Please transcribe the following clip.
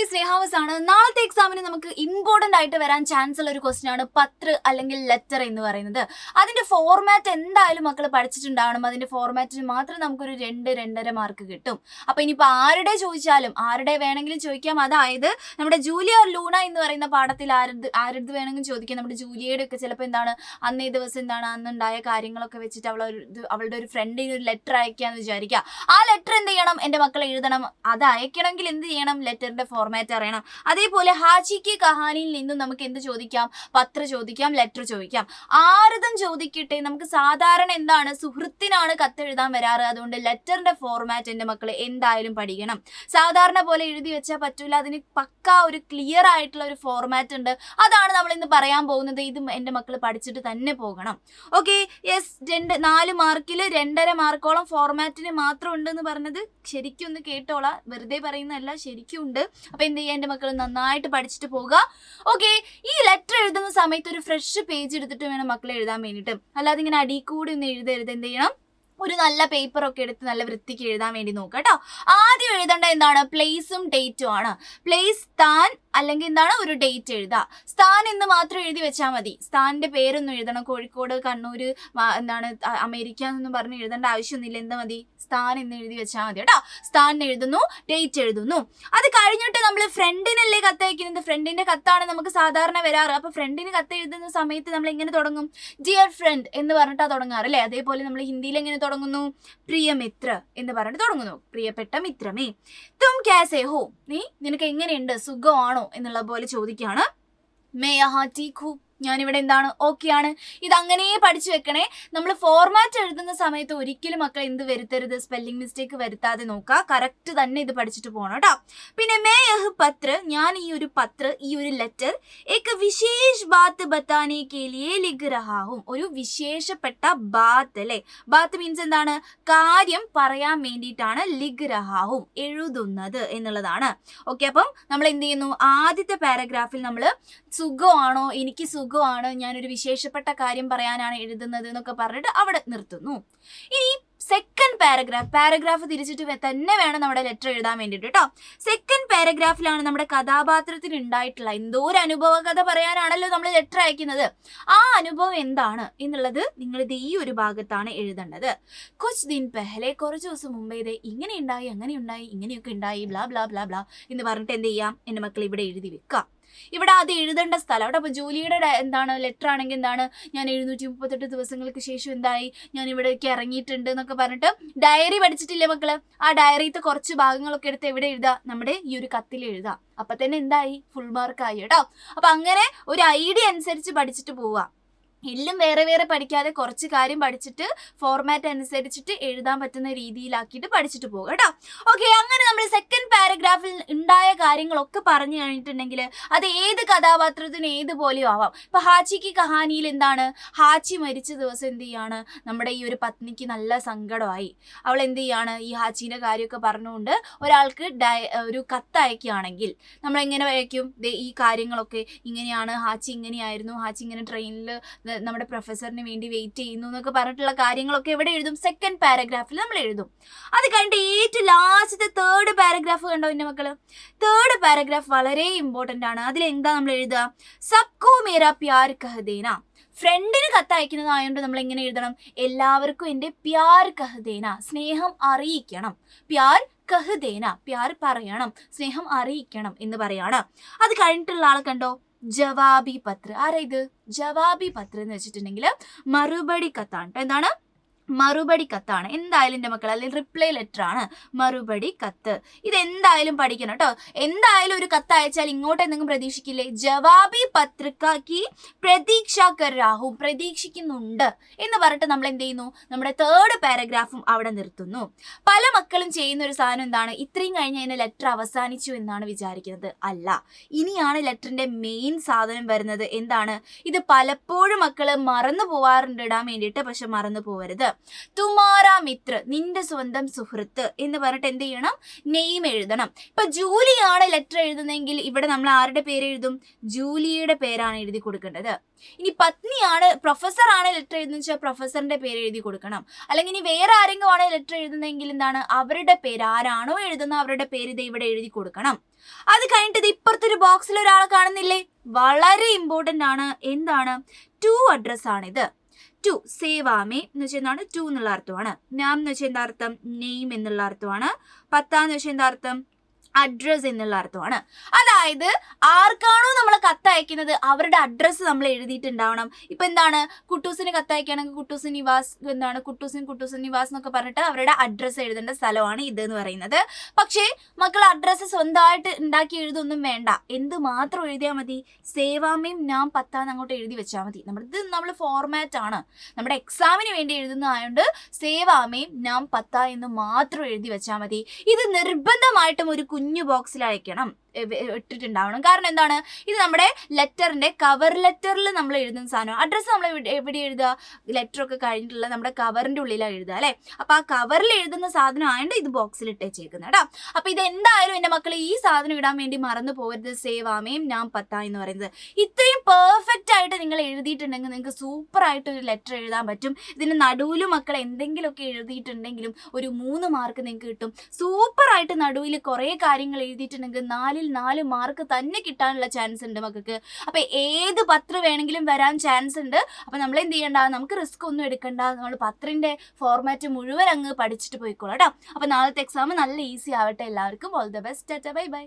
സ്നേഹാവസ് ആണ്. നാളത്തെ എക്സാമിന് നമുക്ക് ഇമ്പോർട്ടന്റ് ആയിട്ട് വരാൻ ചാൻസ് ഉള്ള ഒരു ക്വസ്റ്റ്യൻ ആണ് പത്ര അല്ലെങ്കിൽ ലെറ്റർ എന്ന് പറയുന്നത്. അതിന്റെ ഫോർമാറ്റ് എന്തായാലും മക്കൾ പഠിച്ചിട്ടുണ്ടാവണം. അതിന്റെ ഫോർമാറ്റിന് മാത്രം നമുക്കൊരു 2-2.5 മാർക്ക് കിട്ടും. അപ്പൊ ഇനിയിപ്പോ ആരുടെ ചോദിച്ചാലും, ആരുടെ വേണമെങ്കിലും ചോദിക്കാം. അതായത് നമ്മുടെ ജൂലിയ ലൂണ എന്ന് പറയുന്ന പാഠത്തിൽ ആരടുത്ത് വേണമെങ്കിലും ചോദിക്കാം. നമ്മുടെ ജൂലിയയുടെ ഒക്കെ ചിലപ്പോൾ എന്താണ് അന്നേ ദിവസം എന്താണ് അന്നുണ്ടായ കാര്യങ്ങളൊക്കെ വെച്ചിട്ട് അവളുടെ ഒരു ഫ്രണ്ടിന് ഒരു ലെറ്റർ അയക്കാന്ന് വിചാരിക്കുക. ആ ലെറ്റർ എന്ത് ചെയ്യണം, എന്റെ മക്കൾ എഴുതണം. അത് അയക്കണമെങ്കിൽ എന്ത് ചെയ്യണം, ലെറ്ററിന്റെ ഫോർമാറ്റ് അറിയണം. അതേപോലെ ഹാജിക്ക് കഹാനിയിൽ നിന്നും നമുക്ക് എന്ത് ചോദിക്കാം, പത്ര ചോദിക്കാം, ലെറ്റർ ചോദിക്കാം. ആരതും ചോദിക്കട്ടെ. നമുക്ക് സാധാരണ എന്താണ്, സുഹൃത്തിനാണ് കത്തെഴുതാൻ വരാറ്. അതുകൊണ്ട് ലെറ്ററിന്റെ ഫോർമാറ്റ് എന്റെ മക്കൾ എന്തായാലും പഠിക്കണം. സാധാരണ പോലെ എഴുതി വെച്ചാൽ പറ്റൂല. അതിന് പക്കാ ഒരു ക്ലിയർ ആയിട്ടുള്ള ഒരു ഫോർമാറ്റ് ഉണ്ട്. അതാണ് നമ്മൾ ഇന്ന് പറയാൻ പോകുന്നത്. ഇത് എന്റെ മക്കൾ പഠിച്ചിട്ട് തന്നെ പോകണം. Okay, yes. 4 മാർക്കിൽ 2.5 മാർക്കോളം ഫോർമാറ്റിന് മാത്രം ഉണ്ടെന്ന് പറഞ്ഞത് ശരിക്കും ഒന്ന് കേട്ടോളാം. വെറുതെ പറയുന്നതല്ല, ശരിക്കും ഉണ്ട്. അപ്പൊ എന്ത് ചെയ്യാൻ, എന്റെ മക്കൾ നന്നായിട്ട് പഠിച്ചിട്ട് പോകുക. ഓക്കെ, ഈ ലെറ്റർ എഴുതുന്ന സമയത്ത് ഒരു ഫ്രഷ് പേജ് എടുത്തിട്ട് വേണം മക്കളെ എഴുതാൻ വേണ്ടിയിട്ട്. അല്ലാതെ ഇങ്ങനെ അടി കൂടി ഒന്നും എഴുതരുത്. എന്ത് ചെയ്യണം, ഒരു നല്ല പേപ്പറൊക്കെ എടുത്ത് നല്ല വൃത്തിക്ക് എഴുതാൻ വേണ്ടി നോക്കുക കേട്ടോ. ആദ്യം എഴുതേണ്ട എന്താണ്, പ്ലേസും ഡേറ്റും ആണ്. പ്ലേസ് സ്ഥാൻ അല്ലെങ്കിൽ എന്താണ് ഒരു ഡേറ്റ് എഴുതുക. സ്ഥാൻ എന്ന് മാത്രം എഴുതി വെച്ചാൽ മതി. സ്ഥാനിന്റെ പേരൊന്നും എഴുതണം. കോഴിക്കോട്, കണ്ണൂർ, എന്താണ് അമേരിക്ക എന്നൊന്നും പറഞ്ഞ് എഴുതേണ്ട ആവശ്യമൊന്നുമില്ല. എന്താ മതി, സ്ഥാൻ എന്ന് എഴുതി വെച്ചാൽ മതി കേട്ടോ. സ്ഥാൻ എഴുതുന്നു, ഡേറ്റ് എഴുതുന്നു. അത് കഴിഞ്ഞിട്ട് നമ്മൾ ഫ്രണ്ടിനല്ലേ കത്ത് അയക്കുന്നത്. ഫ്രണ്ടിന്റെ കത്താണ് നമുക്ക് സാധാരണ വരാറ്. അപ്പൊ ഫ്രണ്ടിന് കത്ത് എഴുതുന്ന സമയത്ത് നമ്മൾ എങ്ങനെ തുടങ്ങും, ഡിയർ ഫ്രണ്ട് എന്ന് പറഞ്ഞിട്ടാണ് തുടങ്ങാറ് അല്ലേ. അതേപോലെ നമ്മൾ ഹിന്ദിയിൽ എങ്ങനെ തുടങ്ങുന്നു, പ്രിയമിത്ര എന്ന് പറഞ്ഞിട്ട് തുടങ്ങുന്നു. പ്രിയപ്പെട്ട മിത്രമേ, തും കാസേ ഹോ, നിനക്ക് എങ്ങനെയുണ്ട്, സുഖമാണോ എന്നുള്ള പോലെ ചോദിക്കുകയാണ്. മേ യഹാ ടീക് ഹൂ, ഞാനിവിടെ എന്താണ്, ഓക്കെ ആണ്. ഇതങ്ങനെ പഠിച്ചു വെക്കണേ. നമ്മൾ ഫോർമാറ്റ് എഴുതുന്ന സമയത്ത് ഒരിക്കലും മക്കൾ എന്ത് വരുത്തരുത്, സ്പെല്ലിംഗ് മിസ്റ്റേക്ക് വരുത്താതെ നോക്കുക. കറക്റ്റ് തന്നെ ഇത് പഠിച്ചിട്ട് പോകണം കേട്ടോ. പിന്നെ മേ യഹ് പത്ര, ഞാൻ ഈ ഒരു പത്ര, ഈ ഒരു ലെറ്റർ ഏക് വിശേഷ് ബാത്ത് ബത്താനെ കെ ലിയേ ലിഖ് രഹാ ഹൂം, ഒരു വിശേഷപ്പെട്ട ബാത്ത് അല്ലേ. ബാത്ത് മീൻസ് എന്താണ്, കാര്യം പറയാൻ വേണ്ടിയിട്ടാണ് ലിഖ് രഹാ ഹൂം, എഴുതുന്നത് എന്നുള്ളതാണ്. ഓക്കെ, അപ്പം നമ്മൾ എന്ത് ചെയ്യുന്നു, ആദ്യത്തെ പാരഗ്രാഫിൽ നമ്മൾ സുഖമാണോ, എനിക്ക് സുഖമാണ്, ഞാനൊരു വിശേഷപ്പെട്ട കാര്യം പറയാനാണ് എഴുതുന്നത് എന്നൊക്കെ പറഞ്ഞിട്ട് അവിടെ നിർത്തുന്നു. ഇനി സെക്കൻഡ് പാരഗ്രാഫ് തിരിച്ചിട്ട് തന്നെ വേണം നമ്മുടെ ലെറ്റർ എഴുതാൻ വേണ്ടിയിട്ട് കേട്ടോ. സെക്കൻഡ് പാരഗ്രാഫിലാണ് നമ്മുടെ കഥാപാത്രത്തിന് ഉണ്ടായിട്ടുള്ള എന്തോ ഒരു അനുഭവ കഥ പറയാനാണല്ലോ നമ്മൾ ലെറ്റർ അയക്കുന്നത്. ആ അനുഭവം എന്താണ് എന്നുള്ളത് നിങ്ങൾ ഇത് ഈ ഒരു ഭാഗത്താണ് എഴുതേണ്ടത്. കുച്ച് ദിൻ പെഹലെ, കുറച്ച് ദിവസം മുമ്പേ ഇത് ഇങ്ങനെ ഉണ്ടായി, അങ്ങനെ ഉണ്ടായി, ഇങ്ങനെയൊക്കെ ഉണ്ടായി, ബ്ലാ ബ്ലാ ബ്ലാ ബ്ലാ എന്ന് പറഞ്ഞിട്ട് എന്ത് ചെയ്യാം, എൻ്റെ മക്കൾ ഇവിടെ എഴുതി വെക്കാം. ഇവിടെ അത് എഴുതേണ്ട സ്ഥലം അവിടെ. അപ്പൊ ജൂലിയുടെ എന്താണ് ലെറ്റർ ആണെങ്കിൽ എന്താണ്, ഞാൻ 738 ദിവസങ്ങൾക്ക് ശേഷം എന്തായി, ഞാൻ ഇവിടേക്ക് ഇറങ്ങിയിട്ടുണ്ട് എന്നൊക്കെ പറഞ്ഞിട്ട് ഡയറി പഠിച്ചിട്ടില്ലേ മക്കള്. ആ ഡയറിത്തെ കുറച്ച് ഭാഗങ്ങളൊക്കെ എടുത്ത് എവിടെ എഴുതാ, നമ്മുടെ ഈ ഒരു കത്തിൽ എഴുതാം. അപ്പൊ തന്നെ എന്തായി, ഫുൾ മാർക്ക് ആയി കേട്ടോ. അപ്പൊ അങ്ങനെ ഒരു ഐഡിയ അനുസരിച്ച് പഠിച്ചിട്ട് പോവാ. എല്ലാം വേറെ വേറെ പഠിക്കാതെ കുറച്ച് കാര്യം പഠിച്ചിട്ട് ഫോർമാറ്റ് അനുസരിച്ചിട്ട് എഴുതാൻ പറ്റുന്ന രീതിയിലാക്കിയിട്ട് പഠിച്ചിട്ട് പോകുക കേട്ടോ. ഓക്കെ, അങ്ങനെ നമ്മൾ സെക്കൻഡ് പാരഗ്രാഫിൽ ഉണ്ടായ കാര്യങ്ങളൊക്കെ പറഞ്ഞു കഴിഞ്ഞിട്ടുണ്ടെങ്കിൽ അത് ഏത് കഥാപാത്രത്തിന് ഏതുപോലെയോ ആവാം. ഇപ്പൊ ഹാച്ചിക്ക് കഹാനിയിൽ എന്താണ്, ഹാച്ചി മരിച്ച ദിവസം എന്ത് ചെയ്യാണ്, നമ്മുടെ ഈ ഒരു പത്നിക്ക് നല്ല സങ്കടമായി. അവൾ എന്ത് ചെയ്യാണ്, ഈ ഹാച്ചിന്റെ കാര്യമൊക്കെ പറഞ്ഞുകൊണ്ട് ഒരാൾക്ക് ഒരു കത്ത് അയക്കുകയാണെങ്കിൽ നമ്മൾ എങ്ങനെ അയക്കും, ഈ കാര്യങ്ങളൊക്കെ ഇങ്ങനെയാണ്, ഹാച്ചി ഇങ്ങനെയായിരുന്നു, ഹാച്ചി ഇങ്ങനെ ട്രെയിനിൽ നമ്മുടെ പ്രൊഫസറിന് വേണ്ടി വെയിറ്റ് ചെയ്യുന്നു എന്നൊക്കെ പറഞ്ഞിട്ടുള്ള കാര്യങ്ങളൊക്കെ എവിടെ എഴുതും, സെക്കൻഡ് പാരഗ്രാഫിൽ നമ്മൾ എഴുതും. അത് കഴിഞ്ഞിട്ട് ഏറ്റവും ലാസ്റ്റത്തെ തേർഡ് പാരഗ്രാഫ് കണ്ടോ എൻ്റെ മക്കള്. തേർഡ് പാരഗ്രാഫ് വളരെ ഇമ്പോർട്ടൻ്റ് ആണ്. അതിലെന്താ നമ്മൾ എഴുതുക, സബ്കോ മേരാ പ്യാർ കഹ് ദേന. ഫ്രണ്ടിന് കത്ത് അയക്കുന്നതായതുകൊണ്ട് നമ്മൾ എങ്ങനെ എഴുതണം, എല്ലാവർക്കും എൻ്റെ പ്യാർ കഹ് ദേന, സ്നേഹം അറിയിക്കണം. പ്യാർ കഹ് ദേന, പ്യാർ പറയണം, സ്നേഹം അറിയിക്കണം എന്ന് പറയാണ്. അത് കഴിഞ്ഞിട്ടുള്ള ആളെ കണ്ടോ, ജവാബി പത്ര. ആരാ ഇത്, ജവാബി പത്ര എന്ന് വെച്ചിട്ടുണ്ടെങ്കിൽ മറുപടി കത്താണ്. എന്താണ്, മറുപടി കത്താണ്. എന്തായാലും എൻ്റെ മക്കൾ, അല്ലെങ്കിൽ റിപ്ലൈ ലെറ്റർ ആണ് മറുപടി കത്ത്. ഇത് എന്തായാലും പഠിക്കണം കേട്ടോ. എന്തായാലും ഒരു കത്ത് അയച്ചാൽ ഇങ്ങോട്ട് എന്തെങ്കിലും പ്രതീക്ഷിക്കില്ലേ, ജവാബി പത്രികക്ക് പ്രതീക്ഷ കർ രാഹു, പ്രതീക്ഷിക്കുന്നുണ്ട് എന്ന് പറഞ്ഞിട്ട് നമ്മൾ എന്ത് ചെയ്യുന്നു, നമ്മുടെ തേർഡ് പാരഗ്രാഫും അവിടെ നിർത്തുന്നു. പല മക്കളും ചെയ്യുന്ന ഒരു സാധനം എന്താണ്, ഇത്രയും കഴിഞ്ഞ് അതിൻ്റെ ലെറ്റർ അവസാനിച്ചു എന്നാണ് വിചാരിക്കുന്നത്. അല്ല, ഇനിയാണ് ലെറ്ററിന്റെ മെയിൻ സാധനം വരുന്നത്. എന്താണ് ഇത്, പലപ്പോഴും മക്കള് മറന്നു പോവാറുണ്ട് ഇടാൻ വേണ്ടിയിട്ട്, പക്ഷെ മറന്നു പോവരുത്. തുമാറാ മിത്ര, നിന്റെ സ്വന്തം സുഹൃത്ത് എന്ന് പറഞ്ഞിട്ട് എന്ത് ചെയ്യണം, നെയിം എഴുതണം. ഇപ്പൊ ജൂലിയാണ് ലെറ്റർ എഴുതുന്നതെങ്കിൽ ഇവിടെ നമ്മൾ ആരുടെ പേര് എഴുതും, ജൂലിയുടെ പേരാണ് എഴുതി കൊടുക്കേണ്ടത്. ഇനി പത്നിയാണ്, പ്രൊഫസർ ആണ് ലെറ്റർ എഴുതുന്ന വെച്ചാൽ പ്രൊഫസറിന്റെ പേര് എഴുതി കൊടുക്കണം. അല്ലെങ്കിൽ ഇനി വേറെ ആരെങ്കിലും ആണ് ലെറ്റർ എഴുതുന്നതെങ്കിൽ എന്താണ്, അവരുടെ പേര്, ആരാണോ എഴുതുന്ന അവരുടെ പേര് ഇത് ഇവിടെ എഴുതി കൊടുക്കണം. അത് കഴിഞ്ഞിട്ട് ഇത് ഇപ്പുറത്തൊരു ബോക്സിൽ ഒരാളെ കാണുന്നില്ലേ, വളരെ ഇമ്പോർട്ടന്റ് ആണ്. എന്താണ്, ടു അഡ്രസ് ആണിത്. ടു, സേവാമേ എന്ന് വെച്ചാൽ എന്താണ്, ടു എന്നുള്ള അർത്ഥമാണ്. നാം എന്ന് വെച്ചാൽ എന്താ അർത്ഥം, നെയിം എന്നുള്ള അർത്ഥമാണ്. പത്താന്ന് വെച്ചാൽ എന്താ അർത്ഥം, അഡ്രസ് എന്നുള്ള അർത്ഥമാണ്. അതായത് ആർക്കാണോ നമ്മൾ കത്തയക്കുന്നത് അവരുടെ അഡ്രസ്സ് നമ്മൾ എഴുതിയിട്ടുണ്ടാവണം. ഇപ്പൊ എന്താണ്, കുട്ടൂസിന് കത്തയക്കുകയാണെങ്കിൽ കുട്ടൂസ് നിവാസ്, എന്താണ് കുട്ടൂസ് നിവാസ് എന്നൊക്കെ പറഞ്ഞിട്ട് അവരുടെ അഡ്രസ്സ് എഴുതേണ്ട സ്ഥലമാണ് ഇത് എന്ന് പറയുന്നത്. പക്ഷേ മക്കൾ അഡ്രസ്സ് സ്വന്തമായിട്ട് ഉണ്ടാക്കി എഴുതൊന്നും വേണ്ട, എന്ത് മാത്രം എഴുതിയാൽ മതി, സേവാമയും നാം പത്താന്ന് അങ്ങോട്ട് എഴുതി വെച്ചാൽ മതി. നമ്മൾ ഫോർമാറ്റ് ആണ്, നമ്മുടെ എക്സാമിന് വേണ്ടി എഴുതുന്നതായതുകൊണ്ട് സേവാമയും നാം പത്ത എന്ന് മാത്രം എഴുതി വെച്ചാൽ മതി. ഇത് നിർബന്ധമായിട്ടും ഒരു കുഞ്ഞു ബോക്സിൽ അയക്കണം, ഇട്ടിട്ടുണ്ടാവണം. കാരണം എന്താണ്, ഇത് നമ്മുടെ ലെറ്ററിന്റെ കവർ ലെറ്ററിൽ നമ്മൾ എഴുതുന്ന സാധനം. അഡ്രസ്സ് നമ്മൾ എവിടെ എഴുതുക, ലെറ്റർ ഒക്കെ കഴിഞ്ഞിട്ടുള്ള നമ്മുടെ കവറിന്റെ ഉള്ളിലാണ് എഴുതുക അല്ലെ. അപ്പൊ ആ കവറിൽ എഴുതുന്ന സാധനം ആയതുകൊണ്ട് ഇത് ബോക്സിൽ ഇട്ടേച്ചേക്കുന്നത് കേട്ടോ. അപ്പൊ ഇത് എന്തായാലും എന്റെ മക്കൾ ഈ സാധനം ഇടാൻ വേണ്ടി മറന്നു പോകരുത്, സേവാമയും നാം പത്ത എന്ന് പറയുന്നത്. ഇത്രയും പെർഫെക്റ്റ് ആയിട്ട് നിങ്ങൾ എഴുതിയിട്ടുണ്ടെങ്കിൽ നിങ്ങൾക്ക് സൂപ്പർ ആയിട്ട് ഒരു ലെറ്റർ എഴുതാൻ പറ്റും. ഇതിന് നടുവിൽ മക്കൾ എന്തെങ്കിലുമൊക്കെ എഴുതിയിട്ടുണ്ടെങ്കിലും ഒരു 3 മാർക്ക് നിങ്ങൾക്ക് കിട്ടും. സൂപ്പർ ആയിട്ട് നടുവിൽ കുറെ കാര്യങ്ങൾ എഴുതിയിട്ടുണ്ടെങ്കിൽ 4 മാർക്ക് തന്നെ കിട്ടാനുള്ള ചാൻസ് ഉണ്ട് മക്കൾക്ക്. അപ്പൊ ഏത് പത്രം വേണമെങ്കിലും വരാൻ ചാൻസ് ഉണ്ട്. അപ്പൊ നമ്മൾ എന്ത് ചെയ്യണ്ട, നമുക്ക് റിസ്ക് ഒന്നും എടുക്കണ്ട, നമ്മൾ പത്രത്തിന്റെ ഫോർമാറ്റ് മുഴുവൻ അങ്ങ് പഠിച്ചിട്ട് പോയിക്കോളാം കേട്ടോ. അപ്പൊ നാളത്തെ എക്സാം നല്ല ഈസി ആവട്ടെ എല്ലാവർക്കും. All the best. Bye bye.